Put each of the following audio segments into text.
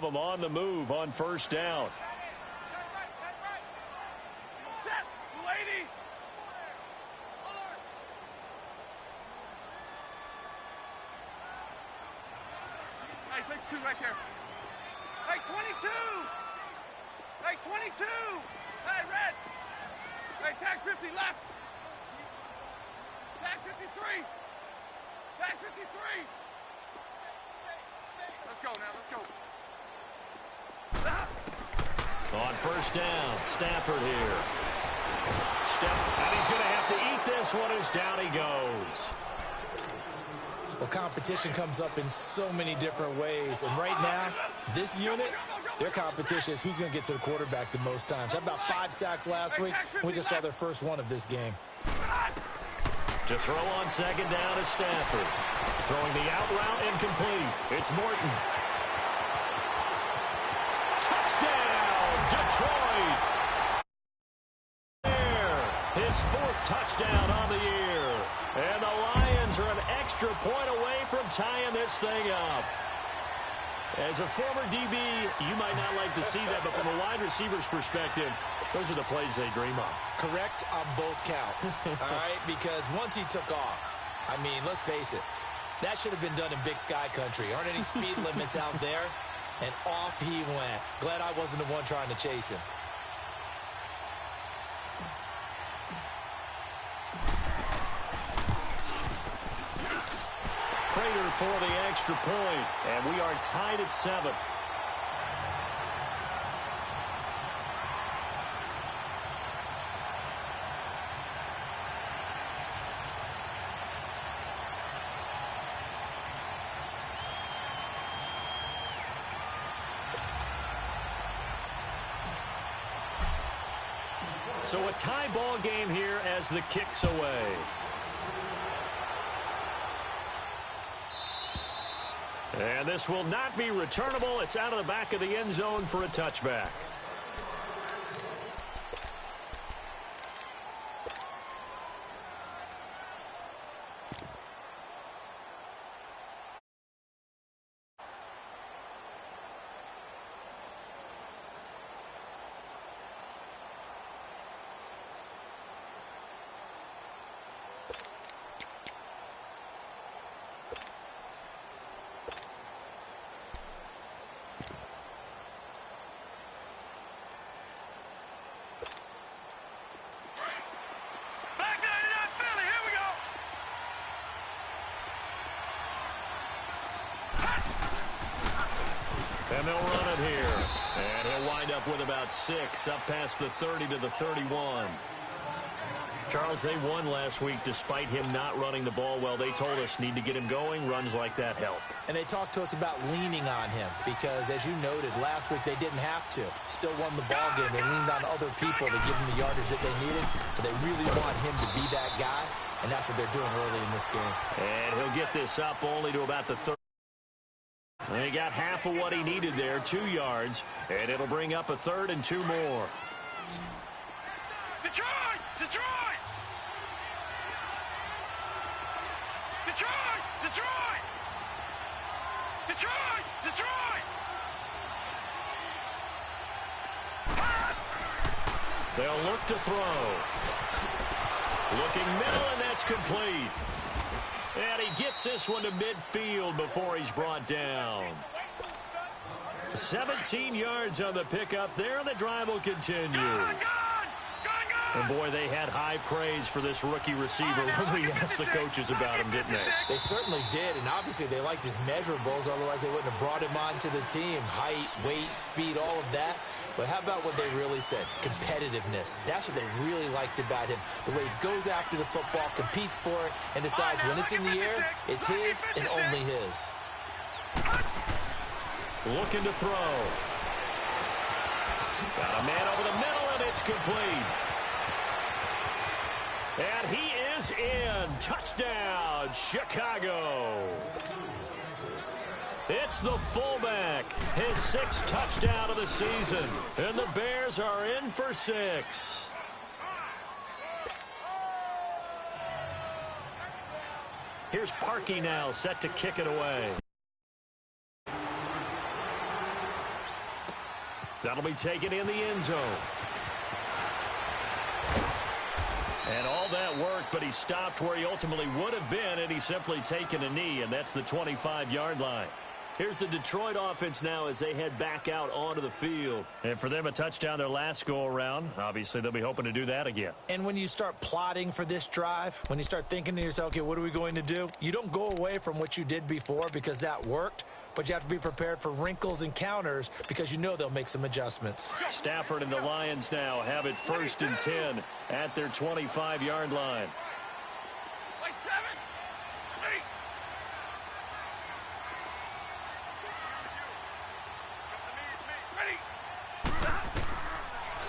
Them on the move on first down. Set, lady. Hey, takes two right there. Hey, 22. Hey, 22. Hey, red. Hey, tag 50 left. Tag 53. Tag 53. Let's go now. Let's go. On first down, Stafford here. And he's going to have to eat this one as down he goes. Well, competition comes up in so many different ways. And right now, this unit, their competition is who's going to get to the quarterback the most times. How about 5 sacks last week? We just saw their first one of this game. To throw on second down is Stafford. Throwing the out route incomplete. It's Morton. Touchdown, Detroit. His 4th touchdown on the year. And the Lions are an extra point away from tying this thing up. As a former DB, you might not like to see that, but from a wide receiver's perspective, those are the plays they dream of. Correct on both counts, all right? Because once he took off, I mean, let's face it, that should have been done in Big Sky country. Aren't any speed limits out there? And off he went. Glad I wasn't the one trying to chase him. Prater for the extra point, and we are tied at 7. So a tie ball game here as the kick's away. And this will not be returnable. It's out of the back of the end zone for a touchback. And they'll run it here. And he'll wind up with about 6, up past the 30 to the 31. Charles, they won last week despite him not running the ball well. They told us need to get him going. Runs like that help. And they talked to us about leaning on him because, as you noted, last week they didn't have to. Still won the ball game. They leaned on other people to give him the yardage that they needed. But they really want him to be that guy, and that's what they're doing early in this game. And he'll get this up only to about the 30. And he got half of what he needed there, 2 yards, and it'll bring up a 3rd and 2 more. Detroit! Detroit! Detroit! Detroit! Detroit! Detroit! They'll look to throw. Looking middle, and that's complete. And he gets this one to midfield before he's brought down. 17 yards on the pickup there, and the drive will continue. And, boy, they had high praise for this rookie receiver when we asked the coaches about him, didn't they? They certainly did, and obviously they liked his measurables. Otherwise, they wouldn't have brought him onto the team. Height, weight, speed, all of that. But how about what they really said? Competitiveness. That's what they really liked about him. The way he goes after the football, competes for it, and decides when it's in the air, it's his and only his. Looking to throw. Got a man over the middle, and it's complete. And he is in. Touchdown, Chicago. It's the fullback, his 6th touchdown of the season. And the Bears are in for 6. Here's Parkey now, set to kick it away. That'll be taken in the end zone. And all that work, but he stopped where he ultimately would have been, and he's simply taken a knee, and that's the 25-yard line. Here's the Detroit offense now as they head back out onto the field. And for them, a touchdown their last go-around. Obviously, they'll be hoping to do that again. And when you start plotting for this drive, when you start thinking to yourself, okay, what are we going to do? You don't go away from what you did before because that worked, but you have to be prepared for wrinkles and counters because you know they'll make some adjustments. Stafford and the Lions now have it 1st and 10 at their 25-yard line.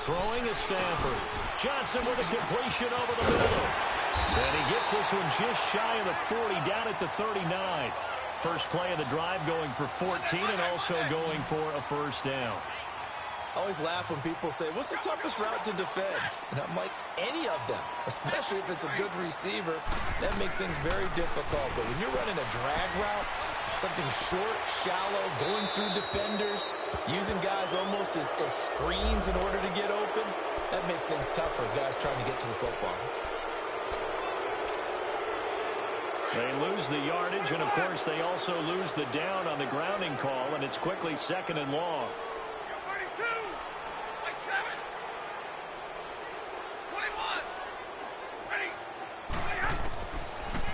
Throwing is Stafford. Johnson with a completion over the middle. And he gets this one just shy of the 40, down at the 39. First play of the drive going for 14 and also going for a first down. I always laugh when people say, what's the toughest route to defend? And I'm like, any of them, especially if it's a good receiver. That makes things very difficult. But when you're running a drag route, something short, shallow, going through defenders, using guys almost as screens in order to get open, that makes things tough for guys trying to get to the football. They lose the yardage, and, of course, they also lose the down on the grounding call, and it's quickly 2nd and long.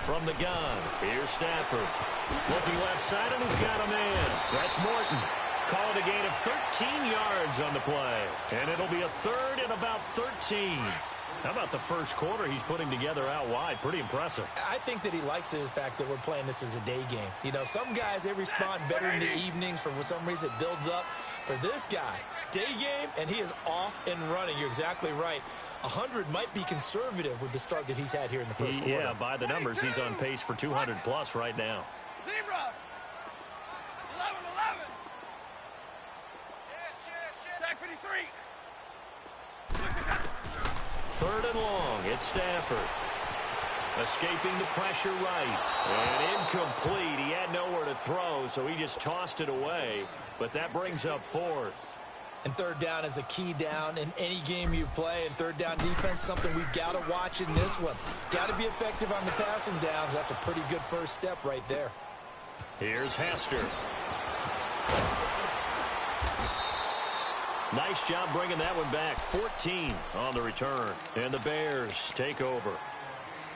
From the gun, here's Stafford. Looking left side, and he's got a man. That's Morton. Called a gain of 13 yards on the play. And it'll be a 3rd and about 13. How about the first quarter he's putting together out wide? Pretty impressive. I think that he likes the fact that we're playing this as a day game. You know, some guys, they respond better in the evenings. For some reason, it builds up. For this guy, day game, and he is off and running. You're exactly right. 100 might be conservative with the start that he's had here in the first quarter. Yeah, by the numbers, he's on pace for 200-plus right now. Zebra! 11-11! Back 53! 3rd and long, it's Stafford. Escaping the pressure right. And incomplete. He had nowhere to throw, so he just tossed it away. But that brings up 4th. And 3rd down is a key down in any game you play. And 3rd down defense, something we've got to watch in this one. Got to be effective on the passing downs. That's a pretty good first step right there. Here's Hester. Nice job bringing that one back. 14 on the return. And the Bears take over.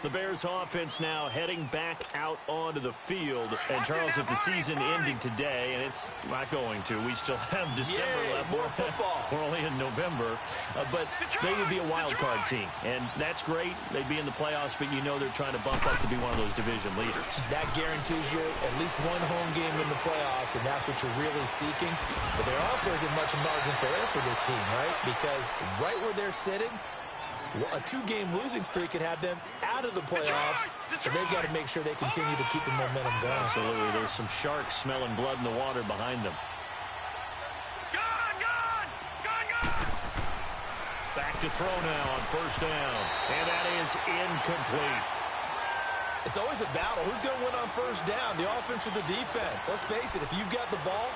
The Bears offense now heading back out onto the field. And, Charles, if the season ended today, and it's not going to, we still have December left. More football. We're only in November. But they would be a wild card team. And that's great. They'd be in the playoffs, but you know they're trying to bump up to be one of those division leaders. That guarantees you at least one home game in the playoffs, and that's what you're really seeking. But there also isn't much margin for error for this team, right? Because right where they're sitting, a 2-game losing streak could have them out of the playoffs, so they've got to make sure they continue to keep the momentum going. Absolutely. There's some sharks smelling blood in the water behind them. Back to throw now on 1st down, and that is incomplete. It's always a battle. Who's going to win on 1st down, the offense or the defense? Let's face it, if you've got the ball,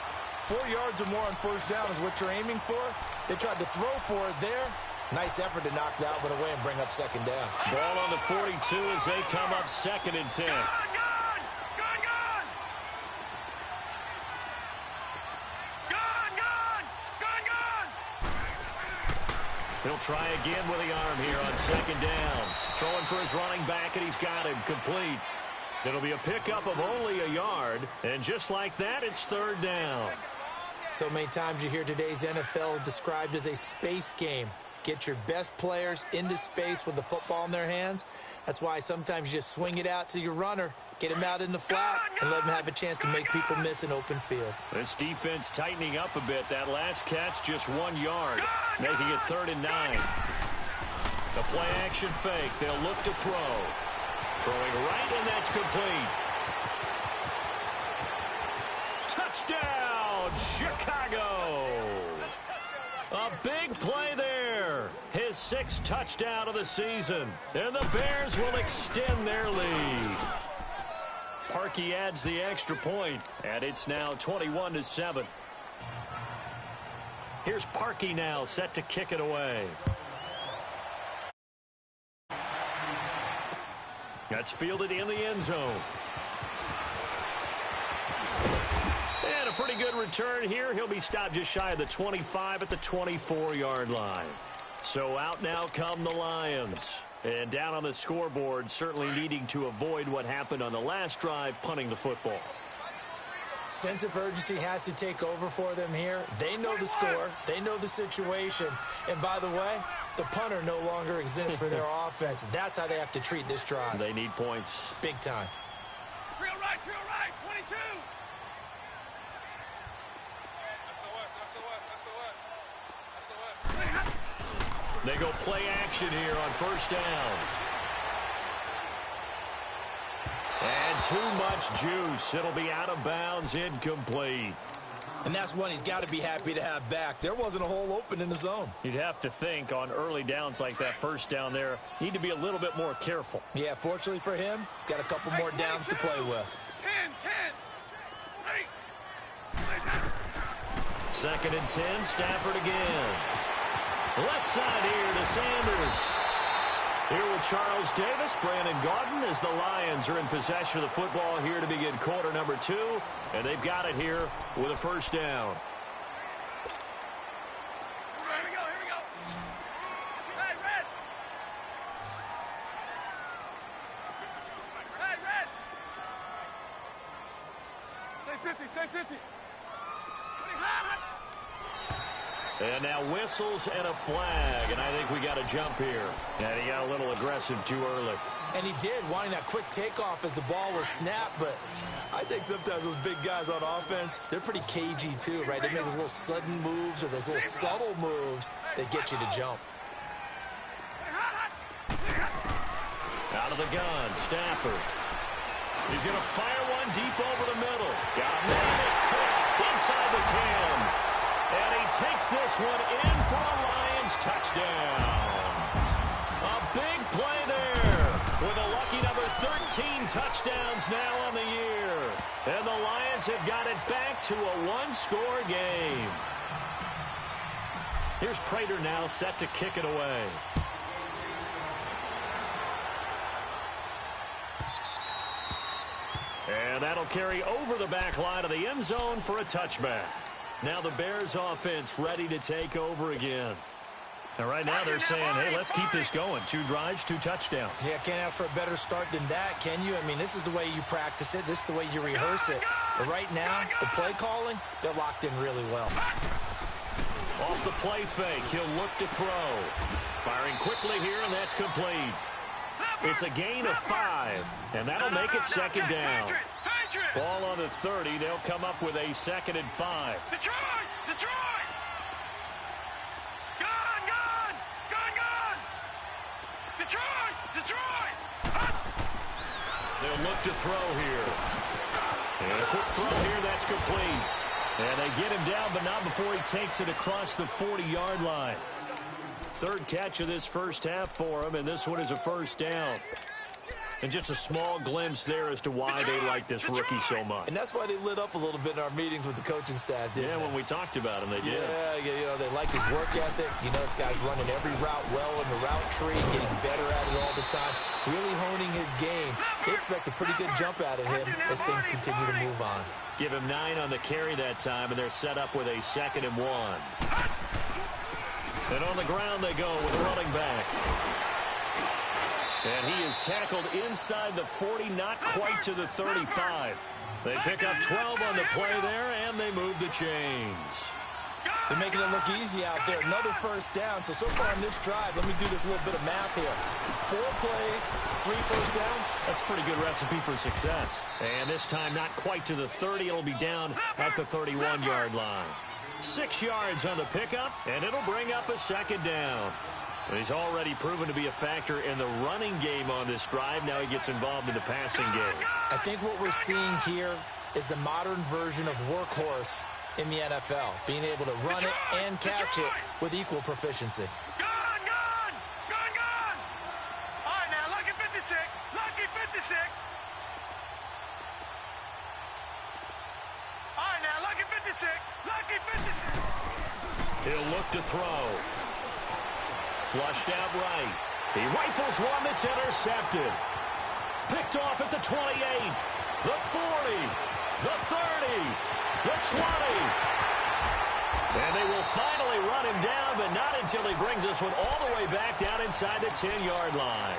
4 yards or more on 1st down is what you're aiming for. They tried to throw for it there. Nice effort to knock that one away and bring up 2nd down. Ball on the 42 as they come up 2nd and 10. He'll try again with the arm here on 2nd down. Throwing for his running back, and he's got him complete. It'll be a pickup of only a yard, and just like that, it's 3rd down. So many times you hear today's NFL described as a space game. Get your best players into space with the football in their hands. That's why sometimes you just swing it out to your runner, get him out in the flat, and let him have a chance to make people miss an open field. This defense tightening up a bit. That last catch just 1 yard, making it 3rd and 9. The play action fake. They'll look to throw. Throwing right, and that's complete. Touchdown, Chicago! A big play there. His 6th touchdown of the season. And the Bears will extend their lead. Parkey adds the extra point, and it's now 21-7. Here's Parkey now, set to kick it away. That's fielded in the end zone. And a pretty good return here. He'll be stopped just shy of the 25 at the 24-yard line. So out now come the Lions. And down on the scoreboard, certainly needing to avoid what happened on the last drive, punting the football. Sense of urgency has to take over for them here. They know the score. They know the situation. And by the way, the punter no longer exists for their offense. That's how they have to treat this drive. They need points. Big time. Real right, 22. They go play action here on first down. And too much juice. It'll be out of bounds, incomplete. And that's one he's got to be happy to have back. There wasn't a hole open in the zone. You'd have to think on early downs like that first down there, you need to be a little bit more careful. Yeah, fortunately for him, got a couple more downs to play with. 10. 2nd and 10, Stafford again. Left side here to Sanders. Here with Charles Davis, Brandon Gaudin, as the Lions are in possession of the football here to begin quarter number 2. And they've got it here with a first down. Here we go. Hey, Red. Stay 50. And now whistles and a flag, and I think we got a jump here. And he got a little aggressive too early. And he did, wanting that quick takeoff as the ball was snapped, but I think sometimes those big guys on offense, they're pretty cagey too, right? They make those little sudden moves or those little subtle moves that get you to jump. Out of the gun, Stafford. He's going to fire one deep over the middle. Got a man, it's caught inside the 10. And he takes this one in for a Lions touchdown. A big play there with a lucky number 13 touchdowns now on the year. And the Lions have got it back to a one-score game. Here's Prater now set to kick it away. And that'll carry over the back line of the end zone for a touchback. Now the Bears offense ready to take over again. And right now they're saying, hey, let's keep this going. 2 drives, 2 touchdowns. Yeah, can't ask for a better start than that, can you? I mean, this is the way you practice it. This is the way you rehearse it. But right now, the play calling, they're locked in really well. Off the play fake, he'll look to throw. Firing quickly here, and that's complete. It's a gain of 5, and that'll make it 2nd down. Ball on the 30. They'll come up with a 2nd and 5. Detroit! They'll look to throw here. And a quick throw here, that's complete. And they get him down, but not before he takes it across the 40-yard line. 3rd catch of this first half for him, and this one is a first down. And just a small glimpse there as to why they like this rookie so much. And that's why they lit up a little bit in our meetings with the coaching staff, didn't they? When we talked about him, they did. Yeah, you know, they like his work ethic. You know, this guy's running every route well in the route tree, getting better at it all the time, really honing his game. They expect a pretty good jump out of him as things continue to move on. Give him 9 on the carry that time, and they're set up with a 2nd and 1. And on the ground they go with a running back. And he is tackled inside the 40, not quite to the 35. They pick up 12 on the play there, and they move the chains. They're making it look easy out there. Another first down. So far on this drive, let me do this little bit of math here. 4 plays, 3 first downs. That's a pretty good recipe for success. And this time not quite to the 30. It'll be down at the 31-yard line. 6 yards on the pickup, and it'll bring up a 2nd down. And he's already proven to be a factor in the running game on this drive. Now he gets involved in the passing game. I think what we're seeing here is the modern version of workhorse in the NFL, being able to run it and catch it with equal proficiency. Gun! All right, now, lucky 56. All right, now, lucky 56. He'll look to throw. Flushed out right. He rifles one that's intercepted. Picked off at the 28, the 40, the 30, the 20. And they will finally run him down, but not until he brings this one all the way back down inside the 10-yard line.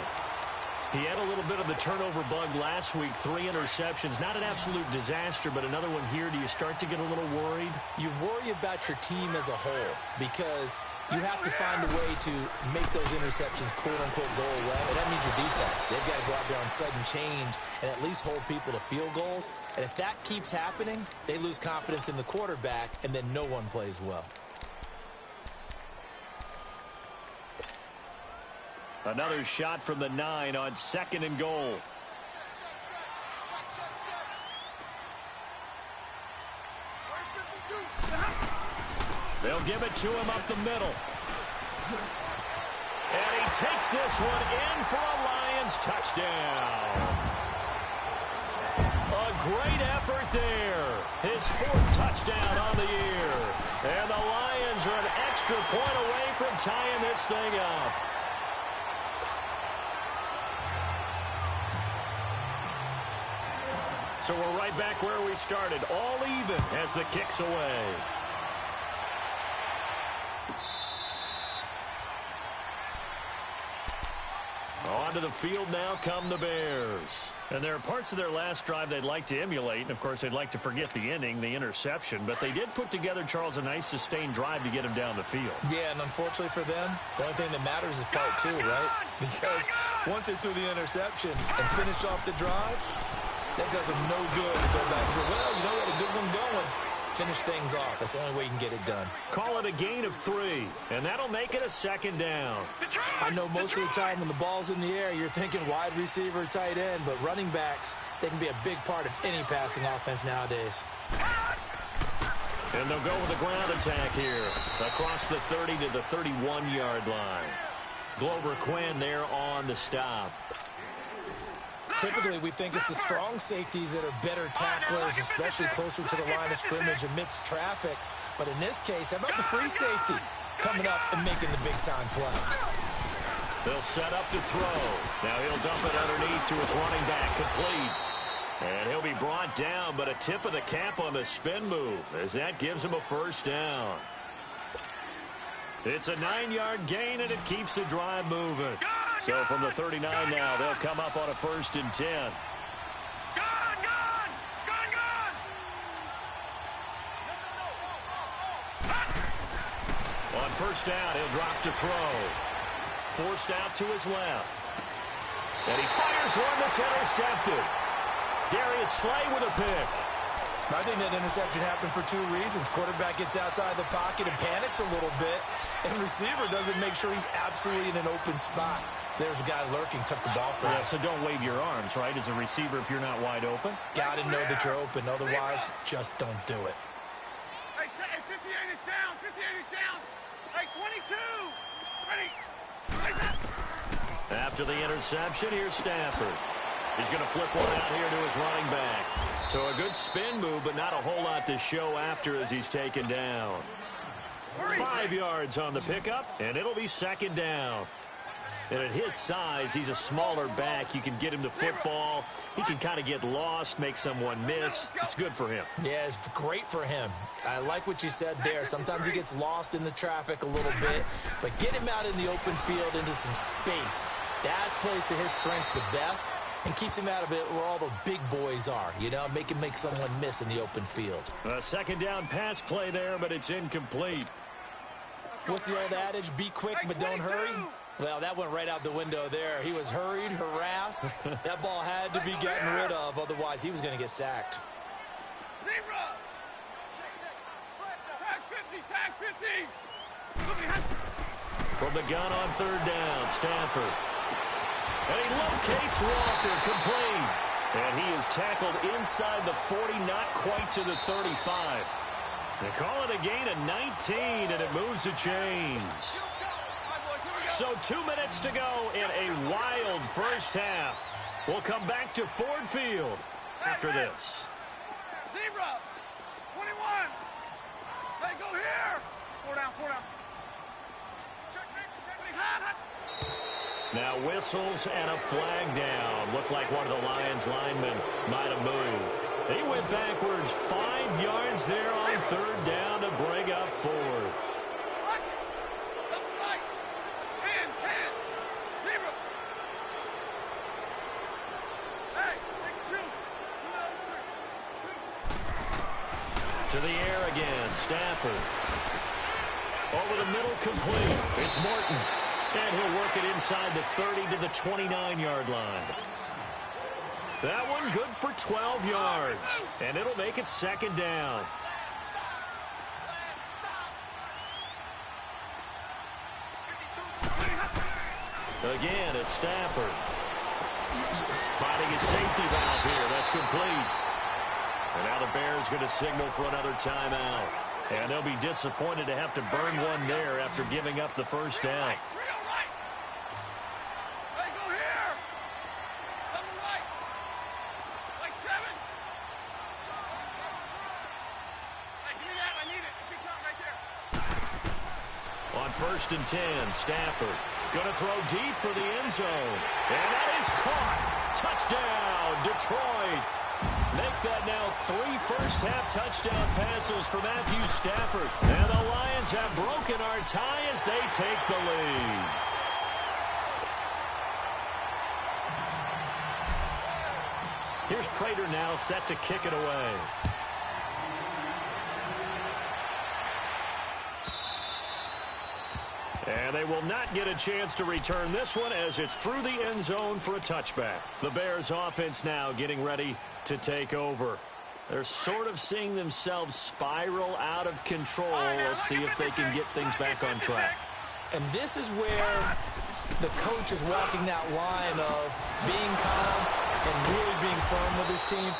He had a little bit of the turnover bug last week, 3 interceptions. Not an absolute disaster, but another one here. Do you start to get a little worried? You worry about your team as a whole because you have to find a way to make those interceptions, quote-unquote, go away. And that means your defense. They've got to go out there on sudden change and at least hold people to field goals. And if that keeps happening, they lose confidence in the quarterback, and then no one plays well. Another shot from the 9 on 2nd and goal. They'll give it to him up the middle. And he takes this one in for a Lions touchdown. A great effort there. His 4th touchdown on the year. And the Lions are an extra point away from tying this thing up. So we're right back where we started, all even as the kick's away. Onto the field now come the Bears. And there are parts of their last drive they'd like to emulate. And, of course, they'd like to forget the ending, the interception. But they did put together, Charles, a nice sustained drive to get him down the field. Yeah, and unfortunately for them, the only thing that matters is part 2, right? Because once they threw the interception and finished off the drive, that does them no good to go back and say, well, you know, we had a good one going. Finish things off. That's the only way you can get it done. Call it a gain of 3, and that'll make it a 2nd down. I know most of the time when the ball's in the air, you're thinking wide receiver, tight end, but running backs, they can be a big part of any passing offense nowadays. And they'll go with a ground attack here across the 30 to the 31-yard line. Glover Quinn there on the stop. Typically, we think it's the strong safeties that are better tacklers, especially closer to the line of scrimmage amidst traffic. But in this case, how about the free safety coming up and making the big-time play? They'll set up to throw. Now he'll dump it underneath to his running back, complete. And he'll be brought down, but a tip of the cap on the spin move as that gives him a 1st down. It's a 9-yard gain, and it keeps the drive moving. So from the 39 now, they'll come up on a 1st and 10. On 1st down, he'll drop to throw. Forced out to his left. And he fires one that's intercepted. Darius Slay with a pick. I think that interception happened for 2 reasons. Quarterback gets outside the pocket and panics a little bit, and receiver doesn't make sure he's absolutely in an open spot. So there's a guy lurking, took the ball from him. So don't wave your arms, right, as a receiver if you're not wide open? Got to know that you're open. Otherwise, just don't do it. Hey, 58 is down. 58 is down. Hey, 22. Ready. After the interception, here's Stafford. He's going to flip one out here to his running back. So a good spin move, but not a whole lot to show after as he's taken down. 5 yards on the pickup, and it'll be 2nd down. And at his size, he's a smaller back. You can get him to football. He can kind of get lost, make someone miss. It's good for him. Yeah, it's great for him. I like what you said there. Sometimes he gets lost in the traffic a little bit, but get him out in the open field into some space. That plays to his strengths the best and keeps him out of it where all the big boys are, you know, make someone miss in the open field. A 2nd down pass play there, but it's incomplete. What's the old adage? Be quick, but don't hurry? Well, that went right out the window there. He was hurried, harassed. That ball had to be gotten rid of, otherwise he was going to get sacked. Tag 50. From the gun on 3rd down, Stafford. And he locates Walker, complete. And he is tackled inside the 40, not quite to the 35. They call it a gain of 19, and it moves the chains. So 2 minutes to go in a wild 1st half. We'll come back to Ford Field after this. 0, 21. Hey, go here. 4 down. Now whistles and a flag down. Looked like one of the Lions linemen might have moved. He went backwards 5 yards there on third down to bring up fourth. To the air again, Stafford. Over the middle, complete. It's Morton. And he'll work it inside the 30 to the 29-yard line. That one good for 12 yards. And it'll make it second down. Again, it's Stafford. Finding his safety valve here. That's complete. And now the Bears going to signal for another timeout. And they'll be disappointed to have to burn one there after giving up the first down. On 1st and 10, Stafford going to throw deep for the end zone. And that is caught. Touchdown, Detroit. Make that now 3 first-half touchdown passes for Matthew Stafford. And the Lions have broken our tie as they take the lead. Here's Prater now set to kick it away. And they will not get a chance to return this one as it's through the end zone for a touchback. The Bears offense now getting ready to take over. They're sort of seeing themselves spiral out of control. Let's see if they can get things back on track. And this is where the coach is walking that line of being calm and really being firm with his team.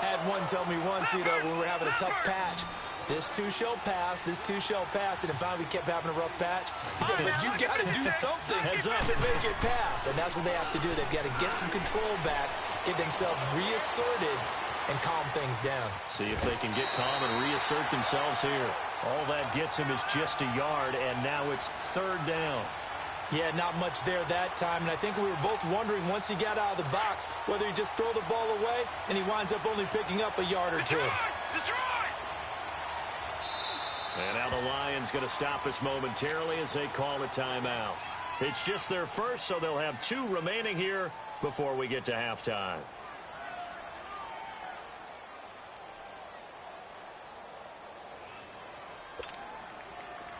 I had one tell me once, when we were having a tough patch, this too shall pass, this too shall pass, and finally we kept having a rough patch. He said, but you got to do something to make it pass. And that's what they have to do. They've got to get some control back, get themselves reasserted, and calm things down. See if they can get calm and reassert themselves here. All that gets him is just a yard, and now it's third down. Yeah, not much there that time, and I think we were both wondering once he got out of the box whether he just throw the ball away, and he winds up only picking up a yard or two. And now the Lions going to stop us momentarily as they call a timeout. It's just their first, so they'll have 2 remaining here before we get to halftime.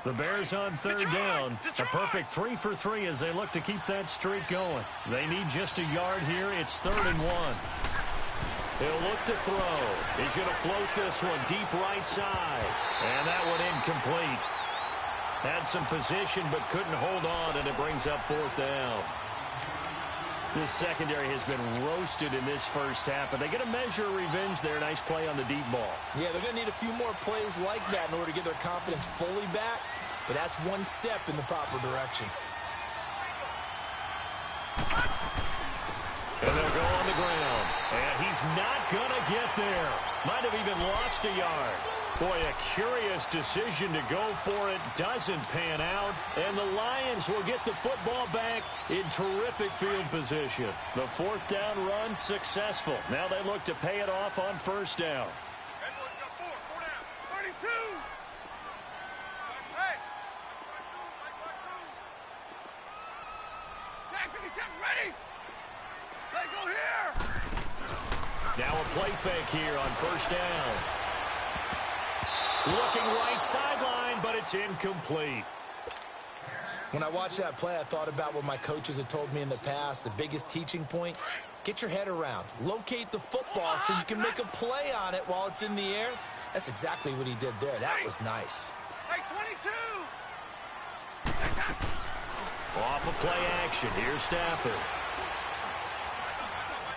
The Bears on third down. A perfect 3 for 3 as they look to keep that streak going. They need just a yard here. It's 3rd and 1. He'll look to throw. He's going to float this one deep right side. And that one incomplete. Had some position but couldn't hold on, and it brings up 4th down. This secondary has been roasted in this first half, but they get a measure of revenge there. Nice play on the deep ball. Yeah, they're going to need a few more plays like that in order to get their confidence fully back, but that's one step in the proper direction. And they'll go on the ground. And he's not going to get there. Might have even lost a yard. Boy, a curious decision to go for it. Doesn't pan out. And the Lions will get the football back in terrific field position. The 4th down run successful. Now they look to pay it off on 1st down. 32. Hey. Jack 57 ready. They go here. Now a play fake here on 1st down. Looking right sideline, but it's incomplete. When I watched that play, I thought about what my coaches had told me in the past. The biggest teaching point, get your head around. Locate the football so you can make a play on it while it's in the air. That's exactly what he did there. That was nice. Hey, 22. Off of play action. Here's Stafford.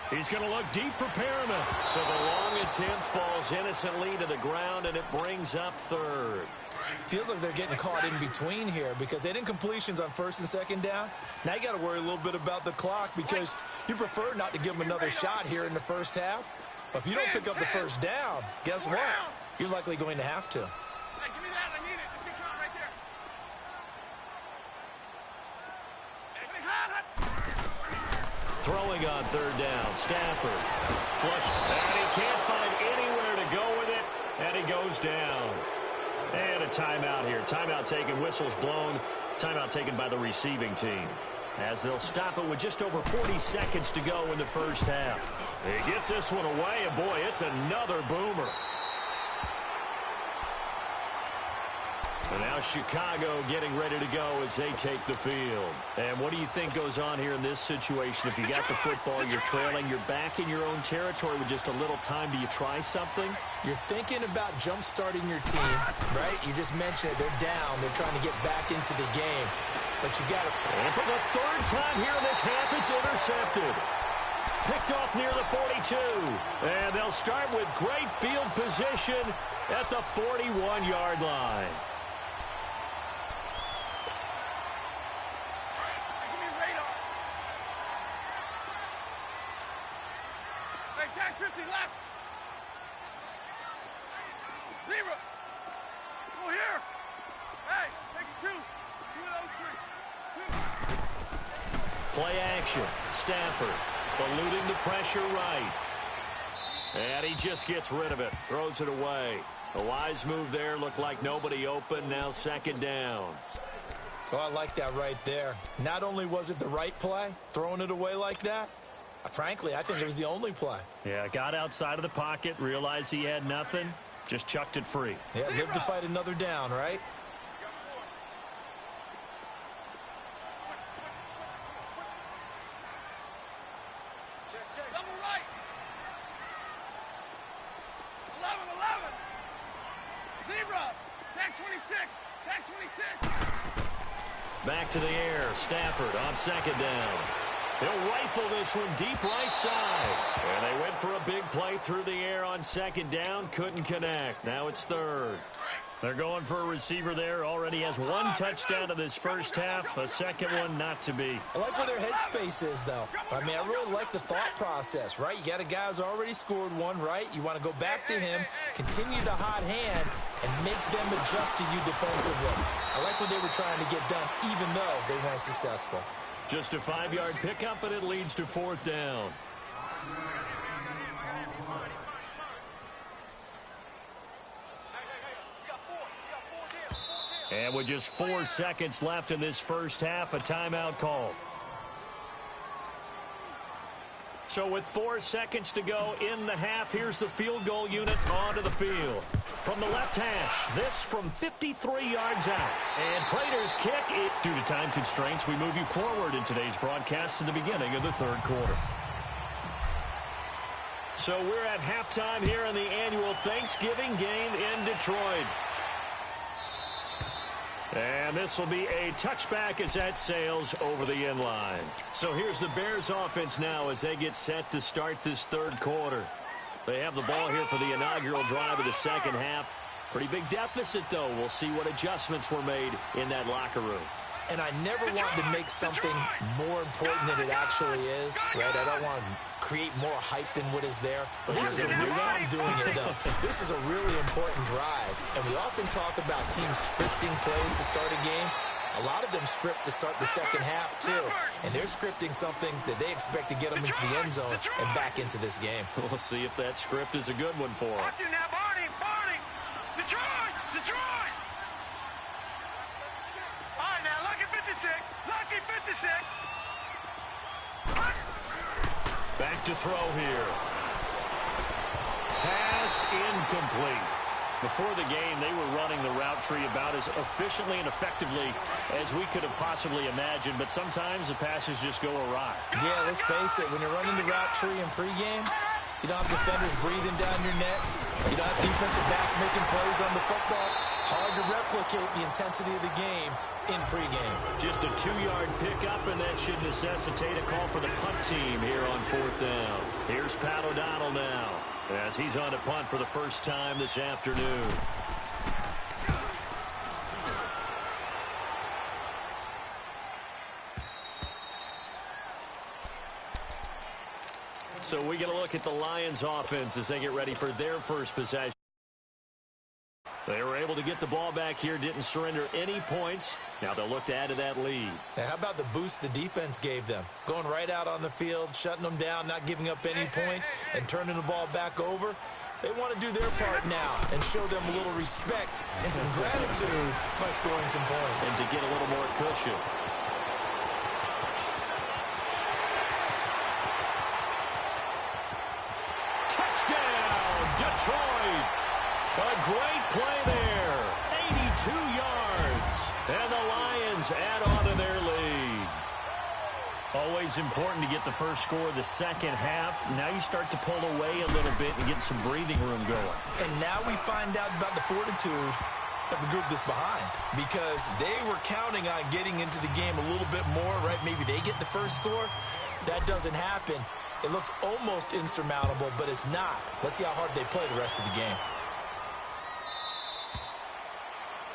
He's going to look deep for Perriman. So the long attempt falls innocently to the ground, and it brings up 3rd. Feels like they're getting caught in between here because they didn't completions on 1st and 2nd down. Now you got to worry a little bit about the clock because you prefer not to give them another shot here in the first half. But if you don't pick up the 1st down, guess what? You're likely going to have to. Hey, give me that. I need it. It's right there. Hey, hot. Throwing on third down. Stafford. Flushed. And he can't find anywhere to go with it. And he goes down. And a timeout here. Timeout taken. Whistles blown. Timeout taken by the receiving team. As they'll stop it with just over 40 seconds to go in the first half. He gets this one away. And boy, it's another boomer. And now Chicago getting ready to go as they take the field. And what do you think goes on here in this situation? If you got the football, you're trailing, you're back in your own territory with just a little time. Do you try something? You're thinking about jump-starting your team, right? You just mentioned it. They're down. They're trying to get back into the game. But you got to... And for the third time here in this half, it's intercepted. Picked off near the 42. And they'll start with great field position at the 41-yard line. Tag 50 left. Zero. Go here. Hey, take a choose. Two of those three. Play action. Stafford eluding the pressure right. And he just gets rid of it. Throws it away. A wise move there. Looked like nobody open. Now second down. Oh, I like that right there. Not only was it the right play, throwing it away like that, frankly, I think it was the only play. Yeah, got outside of the pocket, realized he had nothing, just chucked it free. Yeah, lived to fight another down, right? Double right. 11-11. Zebra. Tag 26. Tag 26. Back to the air. Stafford on second down. He'll rifle this one deep right side. And they went for a big play through the air on second down. Couldn't connect. Now it's third. They're going for a receiver there. Already has one touchdown in this first half. A second one not to be. I like where their headspace is, though. I mean, I really like the thought process, right? You got a guy who's already scored one, right? You want to go back to him, continue the hot hand, and make them adjust to you defensively. I like what they were trying to get done, even though they weren't successful. Just a 5-yard pickup, and it leads to fourth down. And with just 4 seconds left in this first half, a timeout call. So with 4 seconds to go in the half, here's the field goal unit onto the field. From the left hash, this from 53 yards out. And Prater's kick, due to time constraints, we move you forward in today's broadcast to the beginning of the third quarter. So we're at halftime here in the annual Thanksgiving game in Detroit. And this will be a touchback as that sails over the end line. So here's the Bears offense now as they get set to start this third quarter. They have the ball here for the inaugural drive of the second half. Pretty big deficit, though. We'll see what adjustments were made in that locker room. And I never want to make something more important than it actually is, right? I don't want to create more hype than what is there. But this is a real, I'm doing it, though. This is a really important drive. And we often talk about teams scripting plays to start a game. A lot of them script to start the second half, too. And they're scripting something that they expect to get them into the end zone and back into this game. We'll see if that script is a good one for them. Watch it now, Barney. Barney. Detroit. Detroit. All right, now, Lucky 56. Lucky 56. Back to throw here. Pass incomplete. Before the game, they were running the route tree about as efficiently and effectively as we could have possibly imagined, but sometimes the passes just go awry. Yeah, let's face it, when you're running the route tree in pregame, you don't have defenders breathing down your neck. You don't have defensive backs making plays on the football. Hard to replicate the intensity of the game in pregame. Just a 2-yard pickup, and that should necessitate a call for the punt team here on fourth down. Here's Pat O'Donnell now, as he's on to punt for the first time this afternoon. So we get a look at the Lions offense as they get ready for their first possession. They were able to get get the ball back here, didn't surrender any points. Now they'll look to add to that lead. Now, how about the boost the defense gave them? Going right out on the field, shutting them down, not giving up any points, and turning the ball back over. They want to do their part now and show them a little respect and some gratitude by scoring some points. And to get a little more cushion. Touchdown, Detroit! A great play there. 82 yards. And the Lions add on to their lead. Always important to get the first score of the second half. Now you start to pull away a little bit and get some breathing room going. And now we find out about the fortitude of the group that's behind, because they were counting on getting into the game a little bit more, right? Maybe they get the first score. That doesn't happen. It looks almost insurmountable, but it's not. Let's see how hard they play the rest of the game.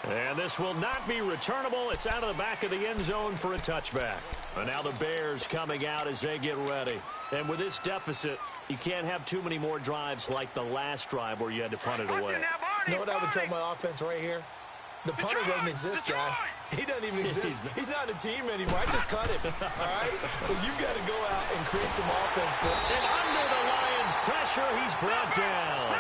And this will not be returnable. It's out of the back of the end zone for a touchback. And now the Bears coming out as they get ready. And with this deficit, you can't have too many more drives like the last drive where you had to punt it away. You know what I would tell my offense right here? The punter doesn't exist, guys. He doesn't even exist. He's not a team anymore. I just cut him, all right? So you've got to go out and create some offense for him. And under the Lions' pressure, he's brought down.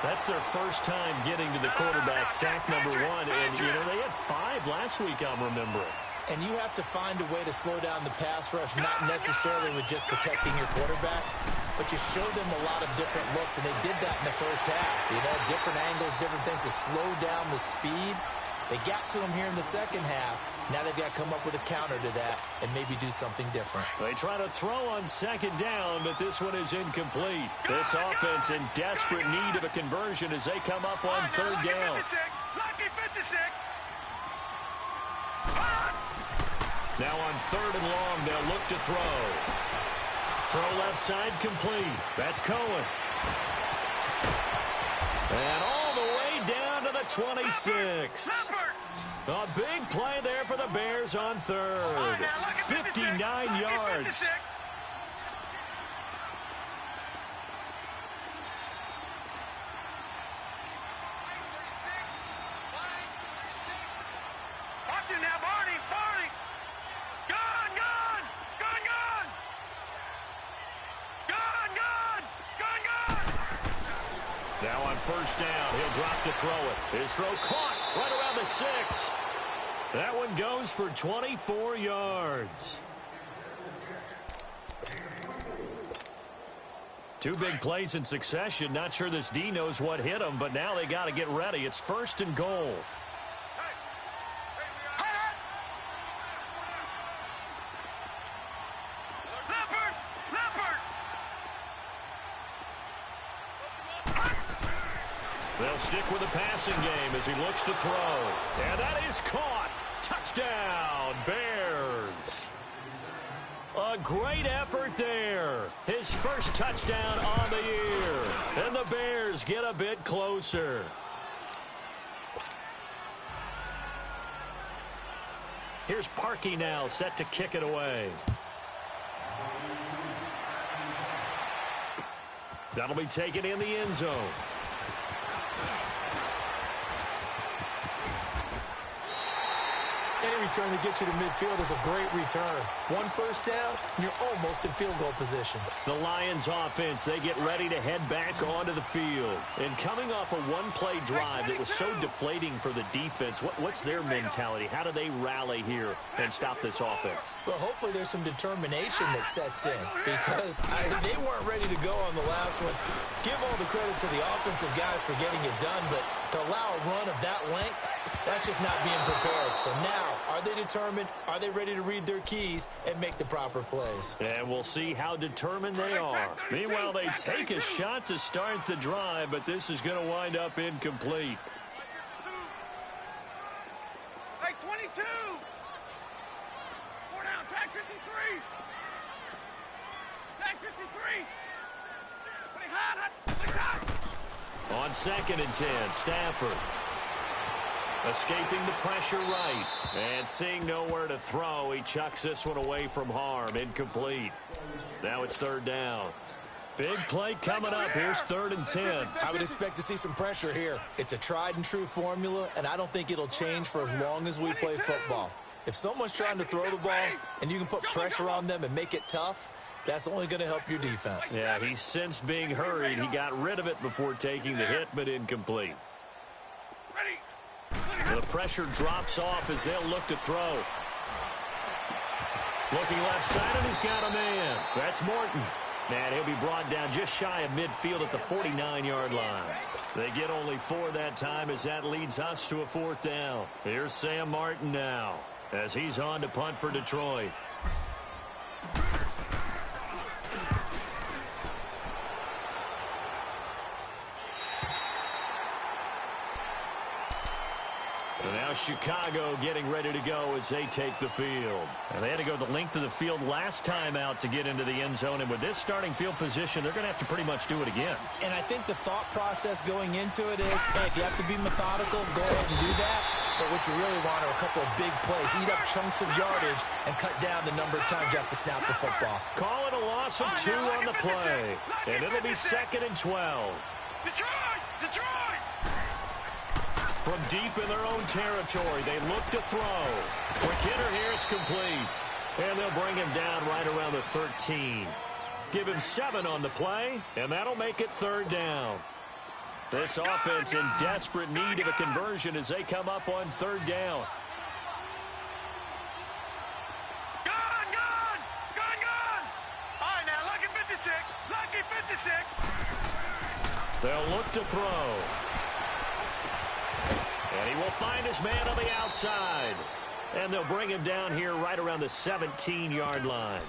That's their first time getting to the quarterback, sack number 1. And, you know, they had 5 last week, I'm remembering. And you have to find a way to slow down the pass rush, not necessarily with just protecting your quarterback, but you show them a lot of different looks, and they did that in the first half. You know, different angles, different things to slow down the speed. They got to him here in the second half. Now they've got to come up with a counter to that and maybe do something different. They try to throw on second down, but this one is incomplete. This offense in desperate need of a conversion as they come up on third down. Now on third and long, they'll look to throw. Throw left side complete. That's Cohen. And all the way down to the 26. A big play there for the Bears on third. 59 yards. Watch it now, Barney. Barney. Gone, gone. Gone, gone. Gone, gone. Gone, gone. Now on first down, he'll drop to throw it. His throw caught right around the 6. That one goes for 24 yards. 2 big plays in succession. Not sure this D knows what hit him, but now they got to get ready. It's first and goal. They'll stick with the passing game as he looks to throw. And that is caught. Touchdown, Bears. A great effort there. His first touchdown on the year. And the Bears get a bit closer. Here's Parkey now, set to kick it away. That'll be taken in the end zone. Any return to get you to midfield is a great return. 1 first down, and you're almost in field goal position. The Lions offense, they get ready to head back onto the field. And coming off a one-play drive that was so deflating for the defense, what's their mentality? How do they rally here and stop this offense? Well, hopefully there's some determination that sets in, because they weren't ready to go on the last one. Give all the credit to the offensive guys for getting it done, but to allow a run of that length, that's just not being prepared. So now, are they determined? Are they ready to read their keys and make the proper plays? And we'll see how determined they are. Meanwhile, they take a shot to start the drive, but this is going to wind up incomplete. Hey, 22. 4 down, track 53. Track 53. Play hot, play hot. On 2nd and 10, Stafford. Escaping the pressure right. And seeing nowhere to throw, he chucks this one away from harm. Incomplete. Now it's 3rd down. Big play coming up. Here's 3rd and 10. I would expect to see some pressure here. It's a tried and true formula, and I don't think it'll change for as long as we play football. If someone's trying to throw the ball and you can put pressure on them and make it tough, that's only going to help your defense. Yeah, he sensed being hurried. He got rid of it before taking the hit, but incomplete. The pressure drops off as they'll look to throw. Looking left side, and he's got a man. That's Morton. And he'll be brought down just shy of midfield at the 49-yard line. They get only 4 that time as that leads us to a 4th down. Here's Sam Martin now as he's on to punt for Detroit. And now Chicago getting ready to go as they take the field. And they had to go the length of the field last time out to get into the end zone. And with this starting field position, they're going to have to pretty much do it again. And I think the thought process going into it is, hey, if you have to be methodical, go ahead and do that. But what you really want are a couple of big plays. Eat up chunks of yardage and cut down the number of times you have to snap the football. Call it a loss of 2 on the play. And it'll be 2nd and 12. Detroit! Detroit! From deep in their own territory, they look to throw. Quick hitter here, it's complete. And they'll bring him down right around the 13. Give him 7 on the play, and that'll make it 3rd down. This offense in desperate need of a conversion as they come up on 3rd down. Gone! Gone! Gone! Gone! All right, now, lucky 56. Lucky 56. They'll look to throw. And he will find his man on the outside. And they'll bring him down here right around the 17-yard line.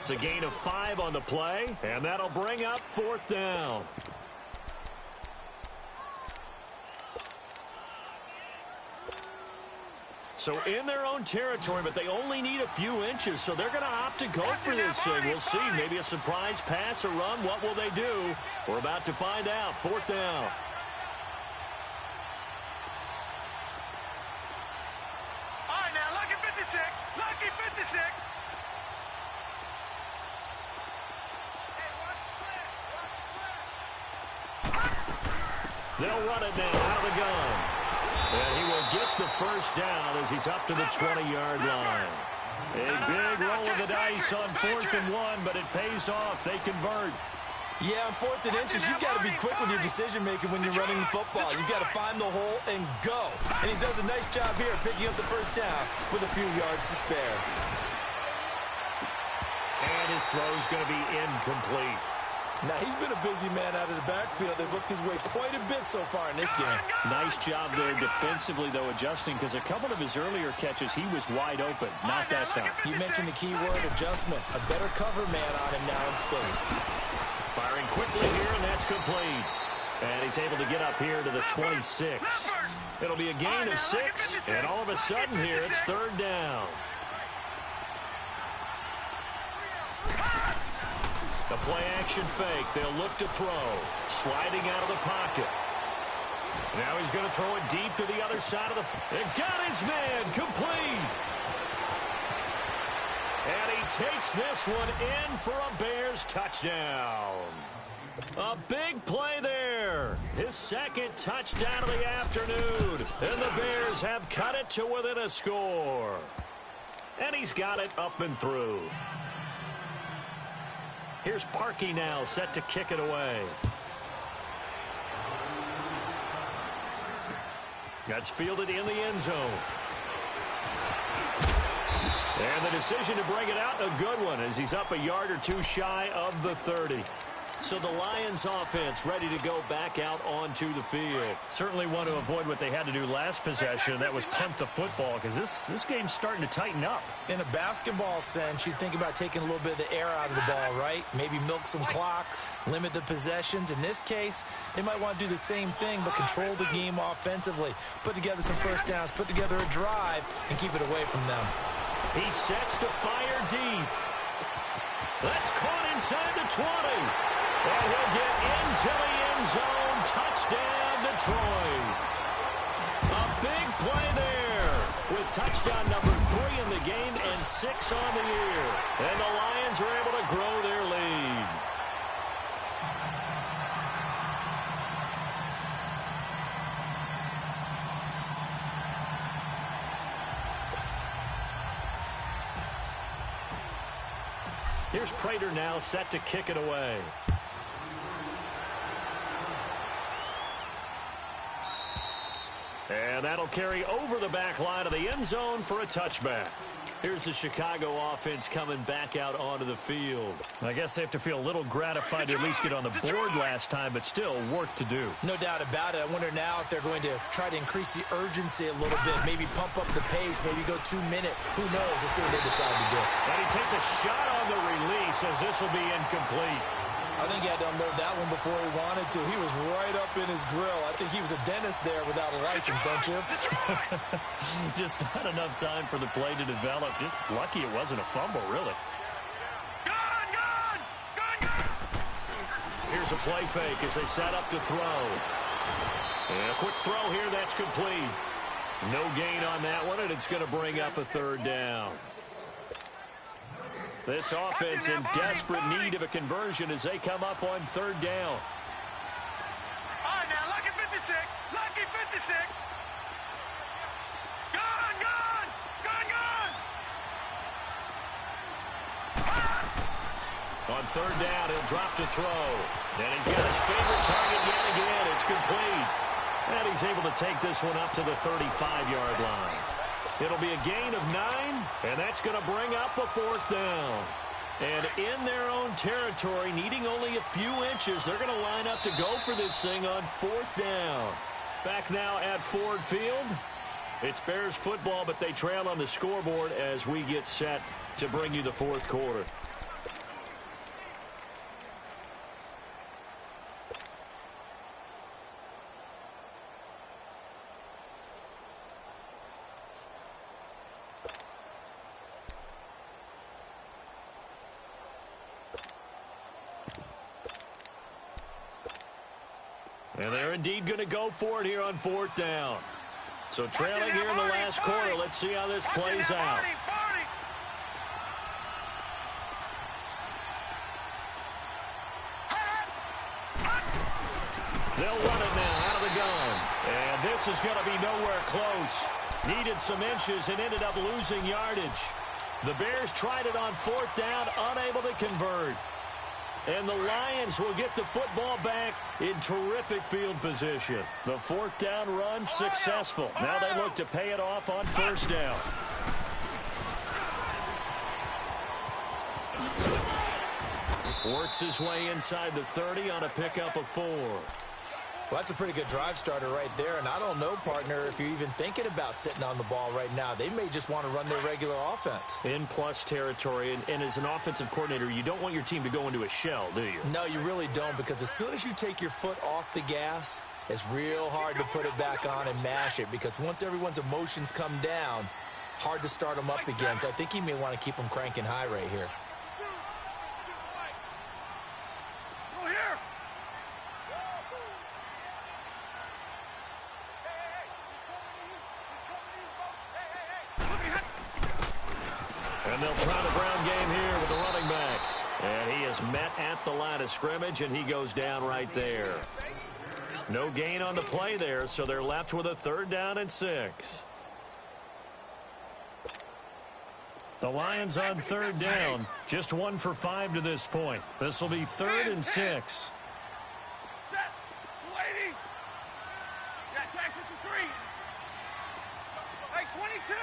It's a gain of 5 on the play, and that'll bring up 4th down. So in their own territory, but they only need a few inches, so they're going to opt to go for this thing. We'll see. Maybe a surprise pass or run. What will they do? We're about to find out. 4th down. All right, now, lucky 56. Lucky 56. They'll run it now out of the gun. And he will get the 1st down as he's up to the 20-yard line. A big roll of the dice on 4th and 1, but it pays off. They convert. Yeah, on 4th and inches, you've got to be quick with your decision-making when you're running the football. You've got to find the hole and go. And he does a nice job here picking up the 1st down with a few yards to spare. And his throw's going to be incomplete. Now, he's been a busy man out of the backfield. They've looked his way quite a bit so far in this game. Nice job there defensively, though, adjusting, because a couple of his earlier catches, he was wide open. Not that time. You mentioned the key word, adjustment. A better cover man on him now in space. Firing quickly here, and that's complete. And he's able to get up here to the 26. It'll be a gain of 6, and all of a sudden here, it's 3rd down. The play-action fake. They'll look to throw. Sliding out of the pocket. Now he's going to throw it deep to the other side of the... And got his man complete. And he takes this one in for a Bears touchdown. A big play there. His 2nd touchdown of the afternoon. And the Bears have cut it to within a score. And he's got it up and through. Here's Parkey now, set to kick it away. That's fielded in the end zone. And the decision to bring it out, a good one, as he's up a yard or 2 shy of the 30. So the Lions offense ready to go back out onto the field. Certainly want to avoid what they had to do last possession. That was punt the football, because this game's starting to tighten up. In a basketball sense, you think about taking a little bit of the air out of the ball, right? Maybe milk some clock, limit the possessions. In this case, they might want to do the same thing, but control the game offensively. Put together some 1st downs, put together a drive, and keep it away from them. He sets to fire deep. That's caught inside the 20. And he'll get into the end zone. Touchdown, Detroit. A big play there with touchdown number 3 in the game and 6 on the year. And the Lions are able to grow their lead. Here's Prater now set to kick it away. And that'll carry over the back line of the end zone for a touchback. Here's the Chicago offense coming back out onto the field. I guess they have to feel a little gratified to at least get on the board last time, but still work to do. No doubt about it. I wonder now if they're going to try to increase the urgency a little bit, maybe pump up the pace, maybe go 2-minute. Who knows? Let's see what they decide to do. And he takes a shot on the release as this will be incomplete. I think he had to unload that one before he wanted to. He was right up in his grill. I think he was a dentist there without a license, don't you? Just not enough time for the play to develop. Just lucky it wasn't a fumble, really. Gone! Here's a play fake as they set up to throw. And a quick throw here, that's complete. No gain on that one, and it's going to bring up a third down. This offense in desperate need of a conversion as they come up on third down. All right, now, lucky 56. Lucky 56. Gone! On third down, he'll drop to throw. And he's got his favorite target yet again. It's complete. And he's able to take this one up to the 35-yard line. It'll be a gain of 9, and that's going to bring up a fourth down. And in their own territory, needing only a few inches, they're going to line up to go for this thing on fourth down. Back now at Ford Field. It's Bears football, but they trail on the scoreboard as we get set to bring you the fourth quarter. And they're indeed going to go for it here on fourth down. So trailing here in the last quarter. Let's see how this plays out. They'll run it now out of the gun. And this is going to be nowhere close. Needed some inches and ended up losing yardage. The Bears tried it on fourth down, unable to convert. And the Lions will get the football back in terrific field position. The fourth down run successful. Now they look to pay it off on first down. Works his way inside the 30 on a pickup of 4. Well, that's a pretty good drive starter right there. And I don't know, partner, if you're even thinking about sitting on the ball right now. They may just want to run their regular offense. In plus territory. And as an offensive coordinator, you don't want your team to go into a shell, do you? No, you really don't, because as soon as you take your foot off the gas, it's real hard to put it back on and mash it, because once everyone's emotions come down, hard to start them up again. So I think he may want to keep them cranking high right here. And they'll try the ground game here with the running back. And he is met at the line of scrimmage, and he goes down right there. No gain on the play there, so they're left with a third down and 6. The Lions on third down, just 1 for 5 to this point. This will be 3rd and 6. Set. 280. Yeah, tag 53. Hey, 22.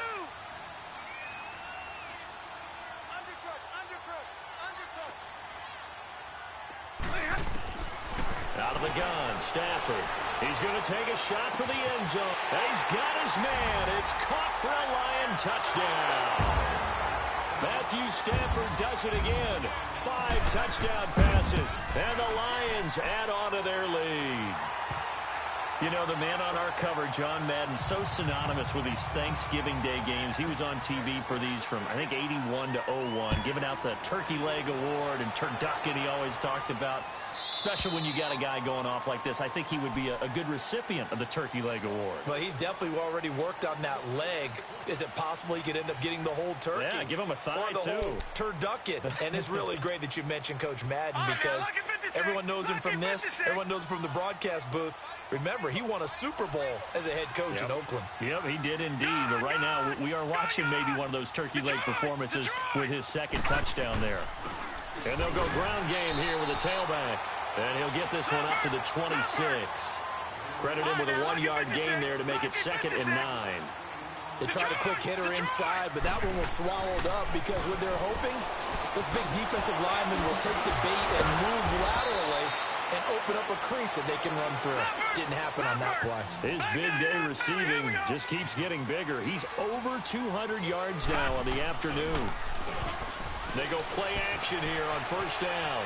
Out of the gun, Stafford. He's going to take a shot for the end zone. And he's got his man. It's caught for a Lion touchdown. Matthew Stafford does it again. 5 touchdown passes. And the Lions add on to their lead. You know, the man on our cover, John Madden, so synonymous with these Thanksgiving Day games. He was on TV for these from, I think, 81 to 01, giving out the Turkey Leg Award and turducken he always talked about. Especially when you got a guy going off like this. I think he would be a good recipient of the Turkey Leg Award. Well, he's definitely already worked on that leg. Is it possible he could end up getting the whole turkey? Yeah, give him a thigh, or the too. Whole turducken. And it's really great that you mentioned Coach Madden, because everyone knows him from this. Everyone knows him from the broadcast booth. Remember, he won a Super Bowl as a head coach in Oakland. Yep, he did indeed. But right now, we are watching maybe one of those turkey leg performances with his second touchdown there. And they'll go ground game here with a tailback. And he'll get this one up to the 26. Credit him with a 1-yard gain there to make it 2nd and 9. They tried a quick hitter inside, but that one was swallowed up because what they're hoping, this big defensive lineman will take the bait and move laterally and open up a crease that they can run through. Didn't happen on that play. His big day receiving just keeps getting bigger. He's over 200 yards now on the afternoon. They go play action here on 1st down.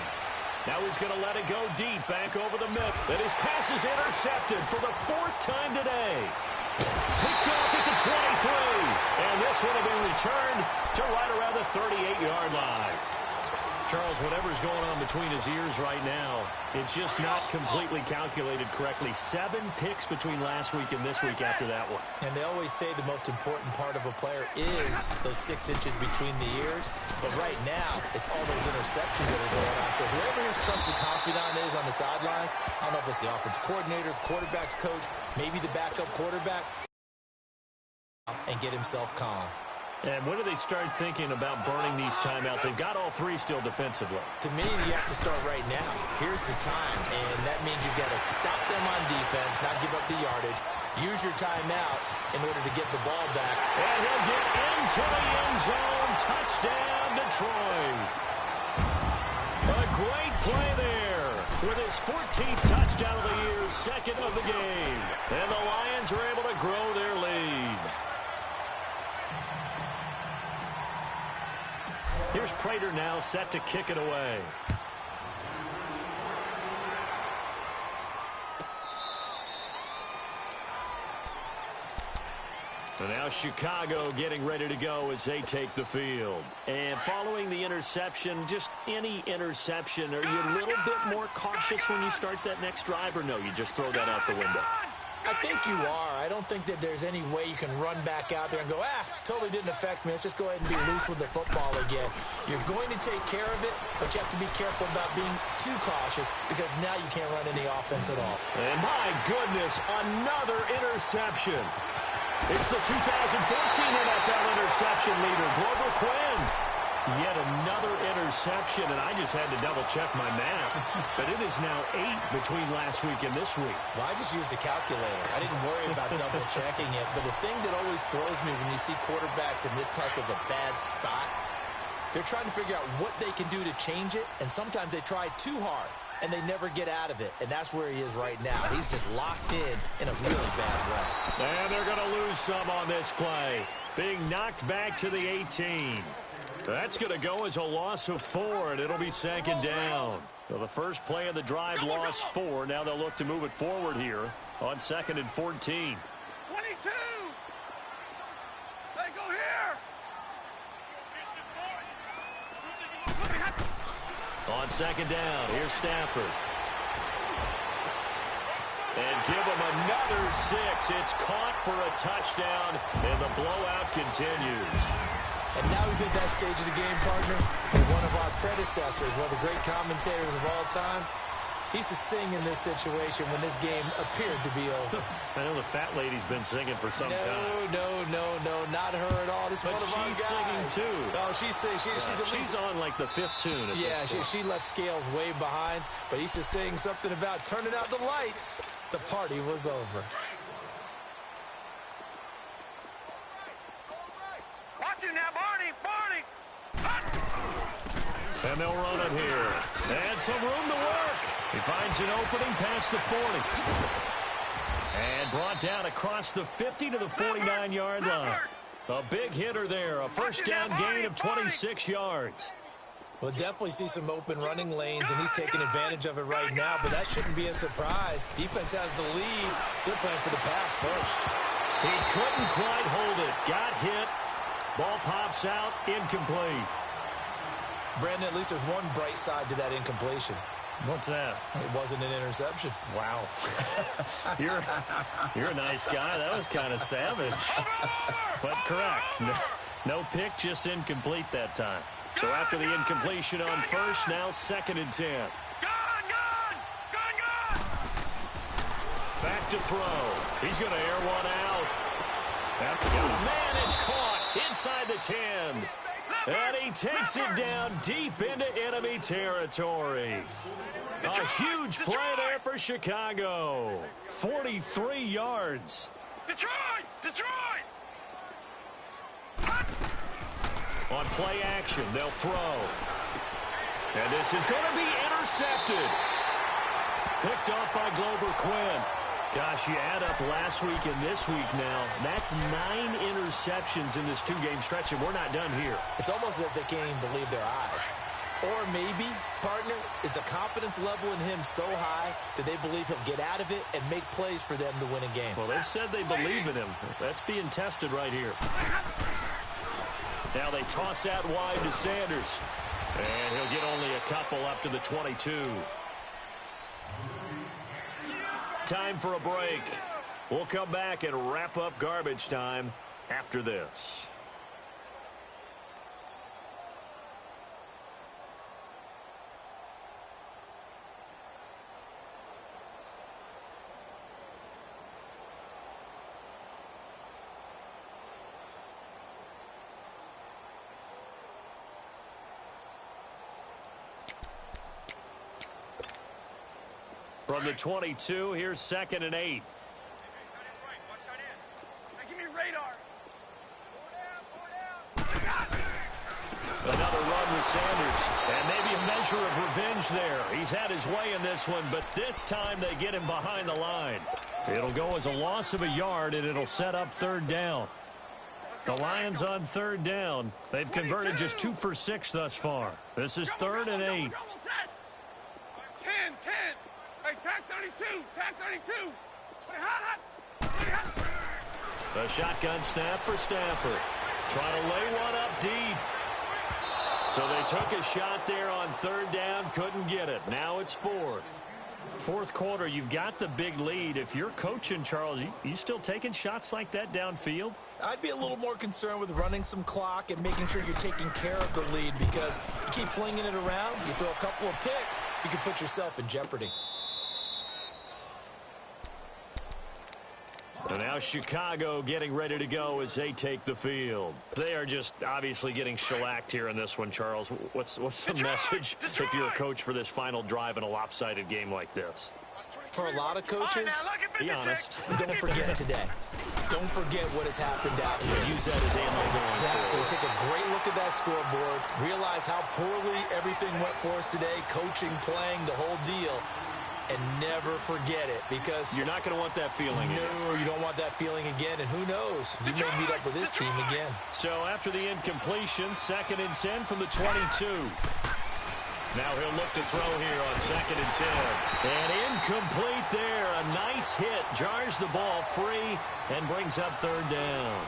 Now he's going to let it go deep, back over the middle. And his pass is intercepted for the 4th time today. Picked off at the 23. And this one will be returned to right around the 38-yard line. Charles, whatever's going on between his ears right now, it's just not completely calculated correctly. 7 picks between last week and this week after that one. And they always say the most important part of a player is those 6 inches between the ears. But right now, it's all those interceptions that are going on. So whoever his trusted confidant is on the sidelines, I don't know if it's the offensive coordinator, the quarterback's coach, maybe the backup quarterback, and get himself calm. And when do they start thinking about burning these timeouts? They've got all 3 still defensively. To me, you have to start right now. Here's the time, and that means you've got to stop them on defense, not give up the yardage. Use your timeouts in order to get the ball back. And he'll get into the end zone. Touchdown, Detroit. A great play there with his 14th touchdown of the year, 2nd of the game. And the Lions are able to grow their lead. Here's Prater now set to kick it away. And now Chicago getting ready to go as they take the field. And following the interception, just any interception, are you a little bit more cautious when you start that next drive, or no, you just throw that out the window? I think you are. I don't think that there's any way you can run back out there and go, totally didn't affect me. Let's just go ahead and be loose with the football again. You're going to take care of it, but you have to be careful about being too cautious because now you can't run any offense at all. And my goodness, another interception. It's the 2014 NFL interception leader, Glover Quinn. Yet another interception, and I just had to double-check my math. But it is now 8 between last week and this week. Well, I just used a calculator. I didn't worry about double-checking it. But the thing that always throws me when you see quarterbacks in this type of a bad spot, they're trying to figure out what they can do to change it, and sometimes they try too hard, and they never get out of it. And that's where he is right now. He's just locked in a really bad way. And they're going to lose some on this play. Being knocked back to the 18. That's going to go as a loss of 4, and it'll be 2nd down. So the first play of the drive lost 4. Now they'll look to move it forward here on 2nd and 14. 22! Hey, go here! On 2nd down, here's Stafford. And give him another 6. It's caught for a touchdown, and the blowout continues. And now we've hit that stage of the game, partner. One of our predecessors, one of the great commentators of all time, he used to sing in this situation when this game appeared to be over. I know the fat lady's been singing for some time. No, not her at all. This is one of our guys. She's singing too. Oh, she's singing. She's on like the 5th tune. Yeah, she left Scales way behind, but he used to sing something about turning out the lights. The party was over. Watch it now, Barney! And they'll run it here. And some room to work. He finds an opening past the 40. And brought down across the 50 to the 49-yard line. A big hitter there. A first down gain of 26 yards. We'll definitely see some open running lanes, and he's taking advantage of it right now, but that shouldn't be a surprise. Defense has the lead. They're playing for the pass first. He couldn't quite hold it. Got hit. Ball pops out. Incomplete. Brandon, at least there's one bright side to that incompletion. What's that? It wasn't an interception. Wow. You're a nice guy. That was kind of savage. But correct. No pick, just incomplete that time. So after the incompletion on first, now 2nd and 10. Back to throw. He's going to air one out. Got a man. It's caught inside the 10. And he takes it down deep into enemy territory. A huge play there for Chicago. 43 yards. Detroit! On play action, they'll throw. And this is going to be intercepted. Picked off by Glover Quinn. Gosh, you add up last week and this week now. That's 9 interceptions in this 2-game stretch, and we're not done here. It's almost as if they can't even believe their eyes. Or maybe, partner, is the confidence level in him so high that they believe he'll get out of it and make plays for them to win a game. Well, they've said they believe in him. That's being tested right here. Now they toss out wide to Sanders. And he'll get only a couple up to the 22. Time for a break. We'll come back and wrap up garbage time after this. From the 22, here's 2nd and 8. Hey, give me radar. Another run with Sanders. And maybe a measure of revenge there. He's had his way in this one, but this time they get him behind the line. It'll go as a loss of a yard, and it'll set up 3rd down. The Lions on 3rd down. They've converted just 2 for 6 thus far. This is 3rd and 8. 10. Hey, tack 32. Tack 32. Hey, hot. A shotgun snap for Stafford. Trying to lay one up deep. So they took a shot there on 3rd down. Couldn't get it. Now it's 4th. 4th quarter, you've got the big lead. If you're coaching, Charles, you still taking shots like that downfield? I'd be a little more concerned with running some clock and making sure you're taking care of the lead, because you keep flinging it around, you throw a couple of picks, you can put yourself in jeopardy. And now Chicago getting ready to go as they take the field. They are just obviously getting shellacked here in this one, Charles. What's the message if you're a coach for this final drive in a lopsided game like this? For a lot of coaches, be honest. Don't forget today. Don't forget what has happened out here. Use that as ammo. Exactly. Take a great look at that scoreboard. Realize how poorly everything went for us today. Coaching, playing, the whole deal. And never forget it, because you're not going to want that feeling again. No, you don't want that feeling again, and who knows? You may meet up with this team again. So after the incompletion, 2nd and 10 from the 22. Now he'll look to throw here on 2nd and 10. And incomplete there. A nice hit. Jars the ball free and brings up 3rd down.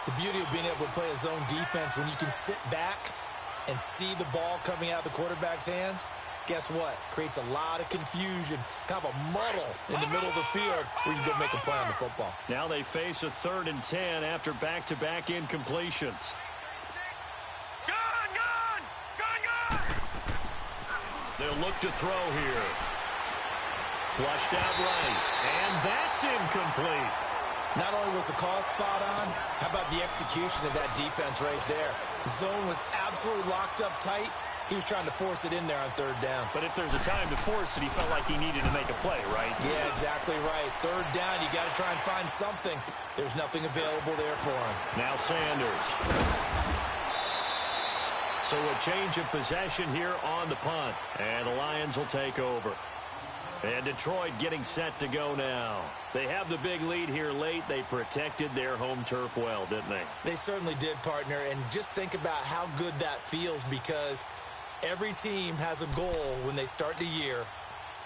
The beauty of being able to play a zone defense, when you can sit back and see the ball coming out of the quarterback's hands, guess what? Creates a lot of confusion, kind of a muddle in the middle of the field where you can go make a play on the football. Now they face a 3rd and 10 after back-to-back incompletions. Gone! They'll look to throw here. Flushed out right. And that's incomplete. Not only was the call spot on, how about the execution of that defense right there? The zone was absolutely locked up tight. He was trying to force it in there on 3rd down. But if there's a time to force it, he felt like he needed to make a play, right? Yeah, exactly right. 3rd down, you got to try and find something. There's nothing available there for him. Now Sanders. So a change of possession here on the punt. And the Lions will take over. And Detroit getting set to go now. They have the big lead here late. They protected their home turf well, didn't they? They certainly did, partner. And just think about how good that feels, because every team has a goal when they start the year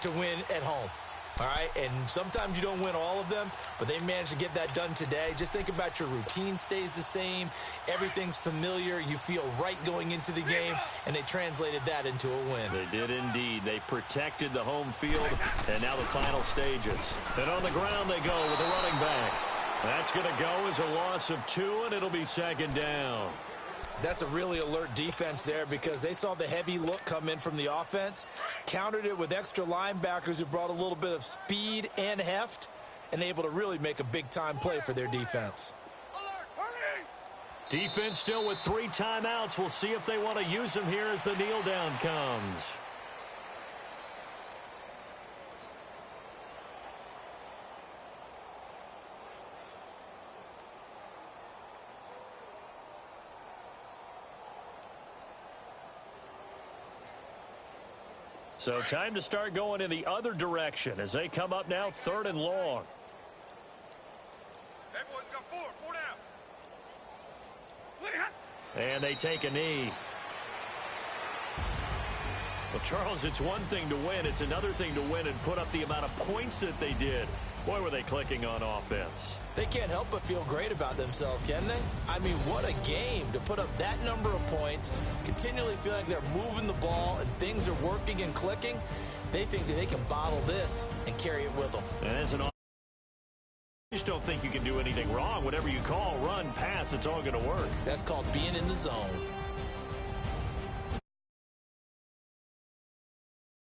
to win at home. All right, and sometimes you don't win all of them, but they managed to get that done today. Just think about your routine stays the same. Everything's familiar. You feel right going into the game, and they translated that into a win. They did indeed. They protected the home field, and now the final stages. And on the ground they go with the running back. That's going to go as a loss of 2, and it'll be 2nd down. That's a really alert defense there, because they saw the heavy look come in from the offense, countered it with extra linebackers who brought a little bit of speed and heft, and able to really make a big-time play for their defense. Defense still with 3 timeouts. We'll see if they want to use them here as the kneel down comes. So time to start going in the other direction as they come up now 3rd and long. Hey, boys, got 4 down. And they take a knee. Well, Charles, it's one thing to win. It's another thing to win and put up the amount of points that they did. Boy, were they clicking on offense. They can't help but feel great about themselves, can they? I mean, what a game to put up that number of points, continually feeling like they're moving the ball and things are working and clicking. They think that they can bottle this and carry it with them. And as an offense, you just don't think you can do anything wrong. Whatever you call, run, pass, it's all going to work. That's called being in the zone.